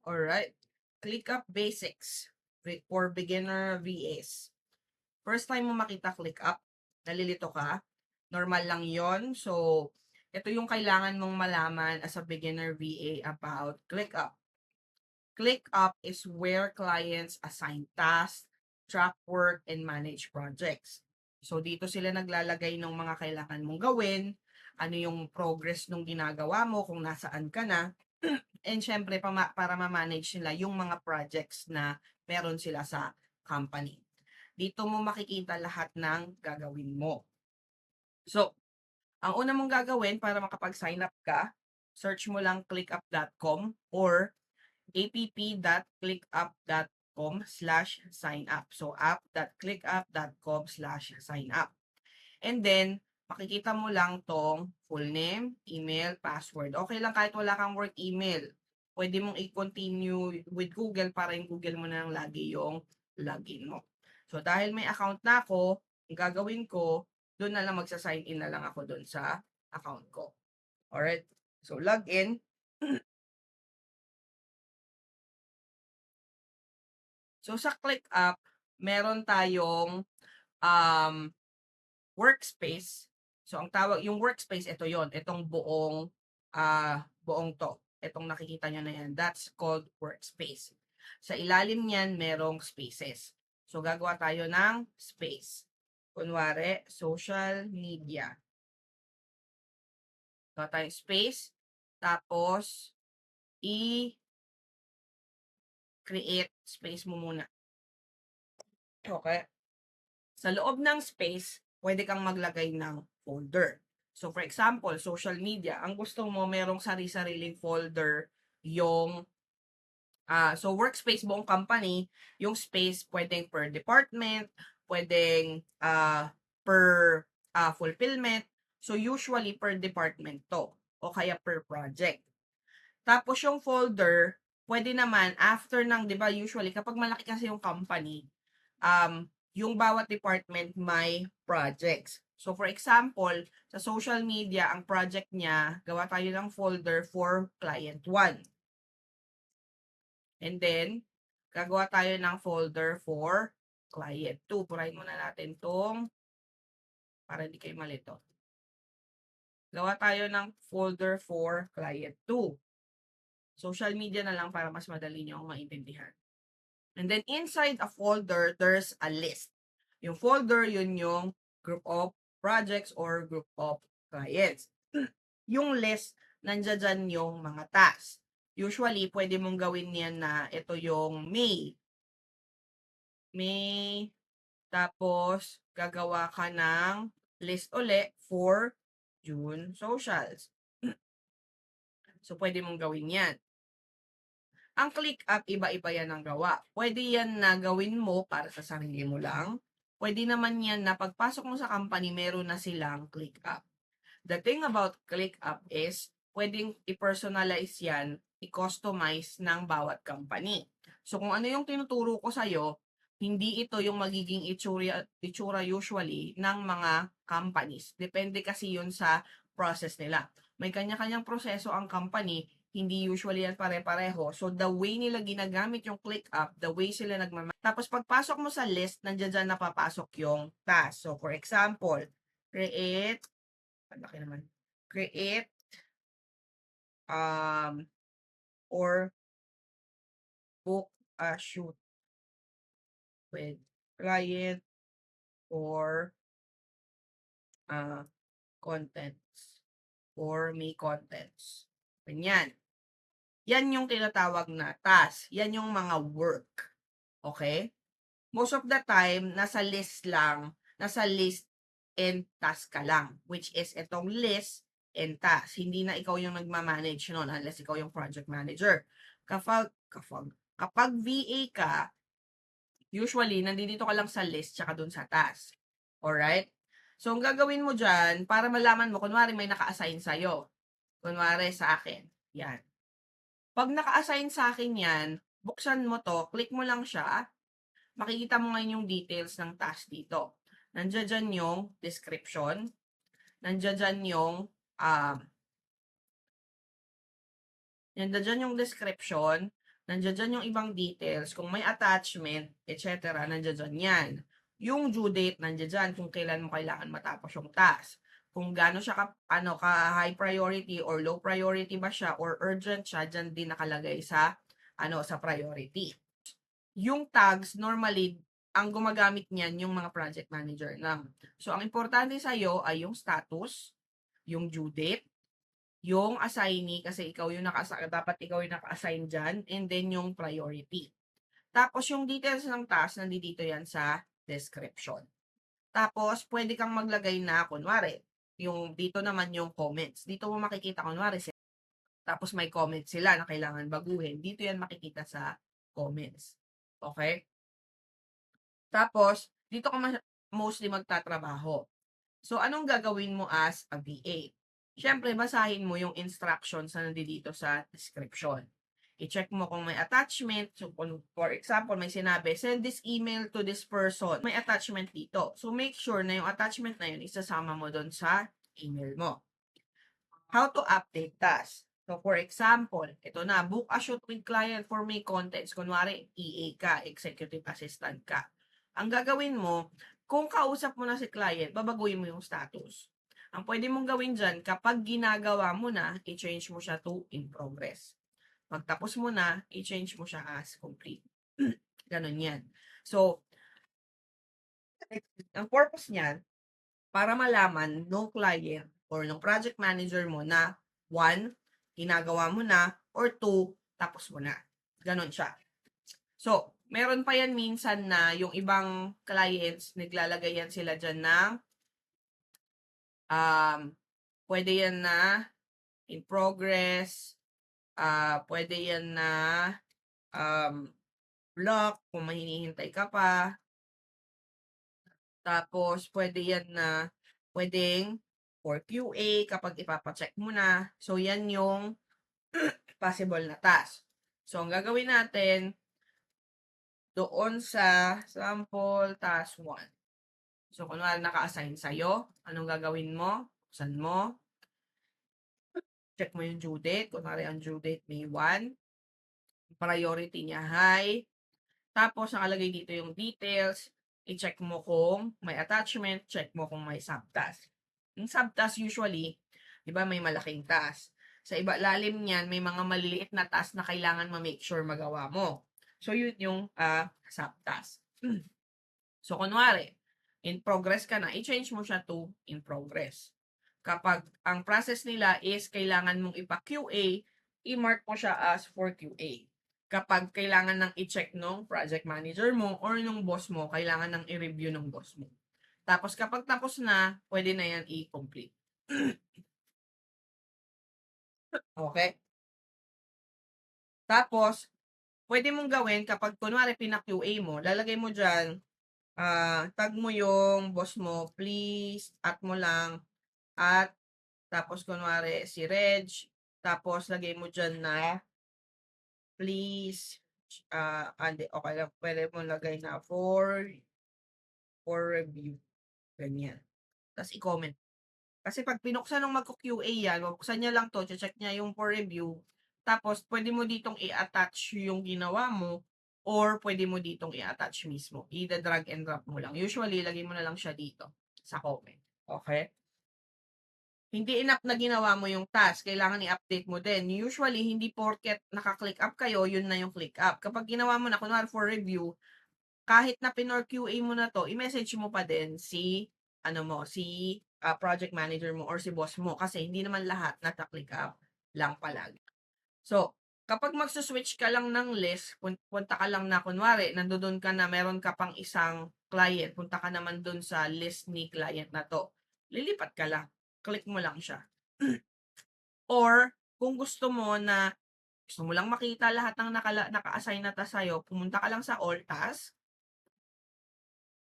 Alright. ClickUp Basics for beginner VAs. First time mo makita ClickUp, nalilito ka, normal lang yon. So, ito yung kailangan mong malaman as a beginner VA about ClickUp. ClickUp is where clients assign tasks, track work, and manage projects. So, dito sila naglalagay ng mga kailangan mong gawin, ano yung progress nung ginagawa mo, kung nasaan ka na, and syempre, para ma-manage nila yung mga projects na meron sila sa company. Dito mo makikita lahat ng gagawin mo. So, ang una mong gagawin para makapag-sign up ka, search mo lang clickup.com or app.clickup.com/signup. So, app.clickup.com/signup. And then, makikita mo lang tong full name, email, password. Okay lang kahit wala kang work email. Pwede mong i-continue with Google para yung Google mo na lang lagi yung login mo. So, dahil may account na ako, ang gagawin ko, doon na lang magsa-sign in na lang ako doon sa account ko. Alright? So, login. So, sa ClickUp, meron tayong workspace. So, ang tawag, yung workspace, ito yon, itong buong to. Itong nakikita nyo na yan, that's called workspace. Sa ilalim niyan, merong spaces. So, gagawa tayo ng space. Kunwari, social media. Gawa tayo space. Tapos, i-create space mo muna. Okay? Sa loob ng space, pwede kang maglagay ng folder. So, for example, social media. Ang gusto mo, merong sari-sariling folder yung so, workspace buong company, yung space pwedeng per department, pwedeng per fulfillment. So, usually per department to o kaya per project. Tapos, yung folder, pwede naman after ng, di ba, usually kapag malaki kasi yung company, yung bawat department may projects. So, for example, sa social media, ang project niya, gawa tayo ng folder for client 1. And then, gagawa tayo ng folder for client 2. Purahin muna natin tong para hindi kayo malito. Gawa tayo ng folder for client 2. Social media na lang para mas madali nyo maintindihan. And then, inside a folder, there's a list. Yung folder, yun yung group of projects or group of clients. Yung list, nandiyan dyan yung mga tasks. Usually, pwede mong gawin yan na ito yung May. May, tapos gagawa ka ng list uli for June socials. So, pwede mong gawin yan. Ang ClickUp, iba-iba yan ang gawa. Pwede yan na gawin mo para sa sarili mo lang. Pwede naman yan na pagpasok mo sa company, meron na silang ClickUp. The thing about ClickUp is, pwedeng i-personalize yan, i-customize ng bawat company. So, kung ano yung tinuturo ko sa'yo, hindi ito yung magiging itsura usually ng mga companies. Depende kasi yun sa process nila. May kanya-kanyang proseso ang company, hindi usually yan pare-pareho. So, the way nila ginagamit yung ClickUp, the way sila Tapos, pagpasok mo sa list, nandiyan dyan napapasok yung task. So, for example, create or book a shoot with client or contents or may contents. Ganyan. Yan yung tinatawag na task. Yan yung mga work. Okay? Most of the time, nasa list and task ka lang, which is itong list and task. Hindi na ikaw yung nagmamanage nun unless ikaw yung project manager. Kapag VA ka, usually, nandito ka lang sa list tsaka dun sa task. Alright? So, ang gagawin mo dyan, para malaman mo, kunwari may naka-assign sa'yo. Kunwari sa akin. Yan. Pag naka-assign sa akin yan, buksan mo to, click mo lang siya, makikita mo ngayon yung details ng task dito. Nandiyan dyan yung description. Nandiyan dyan yung description. nandiyan dyan yung ibang details. Kung may attachment, etc., nandiyan dyan yan. Yung due date, nandiyan dyan kung kailan mo kailangan matapos yung task. Kung gaano siya ka high priority or low priority ba siya or urgent siya, dyan din nakalagay sa sa priority. Yung tags, normally, ang gumagamit niyan yung mga project manager lang. So, ang importante sa'yo ay yung status, yung due date, yung assignee kasi dapat ikaw yung naka-assign dyan, and then yung priority. Tapos, yung details ng task, nandito yan sa description. Tapos, pwede kang maglagay na, kunwari, yung dito naman yung comments. Dito mo makikita, kunwari, tapos may comments sila na kailangan baguhin. Dito yan makikita sa comments. Okay? Tapos, dito ka mostly magtatrabaho. So, anong gagawin mo as a VA? Siyempre, basahin mo yung instructions na nandito sa description. I-check mo kung may attachment. So, for example, may sinabi, send this email to this person. May attachment dito. So, make sure na yung attachment na yun, isasama mo doon sa email mo. How to update tasks. So, for example, ito na, book a shoot with client for May contents. Kunwari, EA ka, executive assistant ka. Ang gagawin mo, kung kausap mo na si client, babaguhin mo yung status. Ang pwede mong gawin dyan, kapag ginagawa mo na, i-change mo siya to in progress. Pagtapos mo na, i-change mo siya as complete. Ganon yan. So, ang purpose niyan, para malaman no client or ng project manager mo na 1, ginagawa mo na, or 2, tapos mo na. Ganon siya. So, meron pa yan minsan na yung ibang clients, naglalagay yan sila dyan ng pwede yan na in progress, pwede yan na block kung may hinihintay ka pa. Tapos, pwede yan na pwedeng for QA kapag ipapacheck mo na. So, yan yung possible na task. So, ang gagawin natin doon sa sample task 1. So, kunwari naka-assign sa'yo, anong gagawin mo? Buksan mo. Check mo yung due date. Kunwari ang due date May 1. Priority niya high. Tapos, nakalagay dito yung details. I-check mo kung may attachment. Check mo kung may subtask. Yung subtask usually, di ba may malaking task. Sa iba lalim niyan, may mga maliliit na task na kailangan ma-make sure magawa mo. So, yun yung subtask. So, kunwari, in progress ka na, i-change mo siya to in progress. Kapag ang process nila is kailangan mong ipa-QA, i-mark mo siya as for QA. Kapag kailangan nang i-check nung project manager mo or nung boss mo, kailangan nang i-review ng boss mo. Tapos kapag tapos na, pwede na yan i-complete. Okay? Tapos, pwede mong gawin kapag kunwari pina-QA mo, lalagay mo dyan, tag mo yung boss mo, please, at mo lang, at tapos kunwari si Reg, tapos lagay mo dyan na please, okay lang, pwede mo lagay na for review. Ganyan. Tapos i-comment. Kasi pag pinuksan ng magko-QA yan, mabuksan niya lang to, check niya yung for review. Tapos, pwede mo ditong i-attach yung ginawa mo or pwede mo ditong i-attach mismo. I-drag and drop mo lang. Usually, lagay mo na lang siya dito sa comment. Okay? Hindi enough na ginawa mo yung task. Kailangan i-update mo din. Usually, hindi porket naka-click up kayo, yun na yung click up. Kapag ginawa mo na, kunwari for review, kahit na pinor-QA mo na to, i-message mo pa din si project manager mo or si boss mo kasi hindi naman lahat nata-click up lang palagi. So, kapag magsuswitch ka lang ng list, punta ka lang na kunwari, nandoon ka na meron ka pang isang client, punta ka naman doon sa list ni client na to. Lilipat ka lang. Click mo lang siya. Or, kung gusto mo lang makita lahat ng naka-assign na task sa'yo, pumunta ka lang sa all tasks.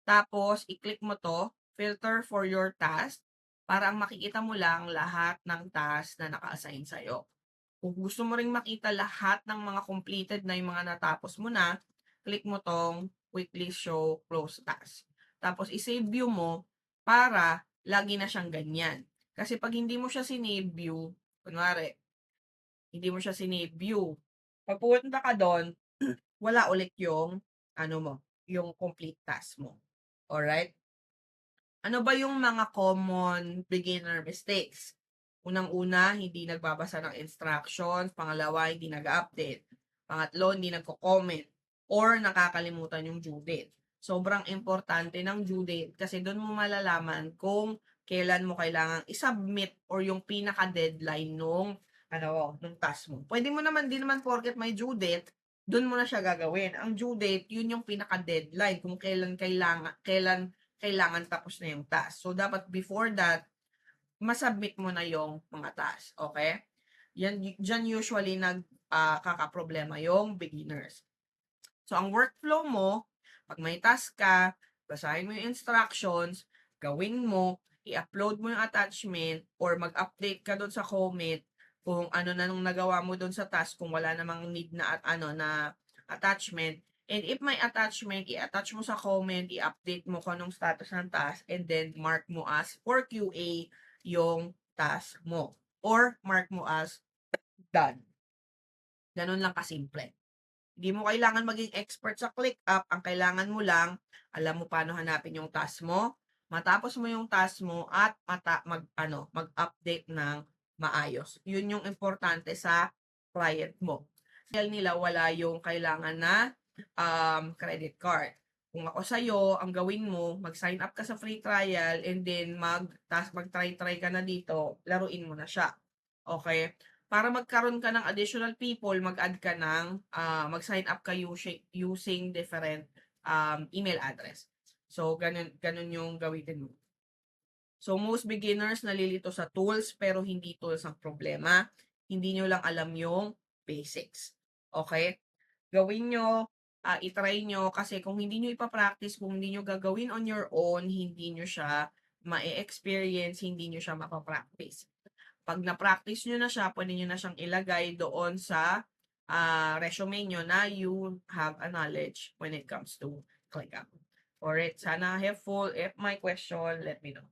Tapos, i-click mo to, filter for your task, para ang makikita mo lang lahat ng task na naka-assign sa'yo. Kung gusto mo ring makita lahat ng mga completed na yung mga natapos mo na, click mo tong quickly show close task. Tapos, i-save view mo para lagi na siyang ganyan. Kasi pag hindi mo siya sinave view, kunwari, hindi mo siya sinave view, Pag pumunta ka do'n, wala ulit yung ano mo, yung complete task mo. Alright? Ano ba yung mga common beginner mistakes? Unang-una, hindi nagbabasa ng instructions. Pangalawa, hindi nag-update. Pangatlo, hindi nagko-comment or nakakalimutan yung due date. Sobrang importante ng due date kasi doon mo malalaman kung kailan mo kailangang i-submit or yung pinaka-deadline nung task mo. Pwede mo naman, din naman porket may due date, doon mo na siya gagawin. Ang due date, yun yung pinaka-deadline kung kailangan tapos na yung task. So, dapat before that, masubmit mo na yung mga task. Okay? Diyan usually kakaproblema yung beginners. So, ang workflow mo, pag may task ka, basahin mo yung instructions, gawin mo, i-upload mo yung attachment, or mag-update ka doon sa comment kung ano na nung nagawa mo doon sa task, kung wala namang need na na attachment. And if may attachment, i-attach mo sa comment, i-update mo kung anong status ng task, and then mark mo as for QA yung task mo. Or mark mo as done. Ganun lang kasimple. Hindi mo kailangan maging expert sa ClickUp. Ang kailangan mo lang, alam mo paano hanapin yung task mo, matapos mo yung task mo, at mag-update ng maayos. Yun yung importante sa client mo. Dahil nila wala yung kailangan na credit card. Kung ako sa'yo, ang gawin mo, mag-sign up ka sa free trial and then mag-try-try ka na dito, laruin mo na siya. Okay? Para magkaroon ka ng additional people, mag-add ka mag-sign up ka using different email address. So, ganun yung gawin mo. So, most beginners nalilito sa tools, pero hindi tools ang problema. Hindi nyo lang alam yung basics. Okay? Gawin nyo, itry nyo, kasi kung hindi nyo ipapractice, kung hindi nyo gagawin on your own, hindi nyo siya ma-experience, hindi nyo siya mapapractice. Pag na-practice nyo na siya, pwede nyo na siyang ilagay doon sa resume nyo na you have a knowledge when it comes to ClickUp. Alright, sana helpful. If my question, let me know.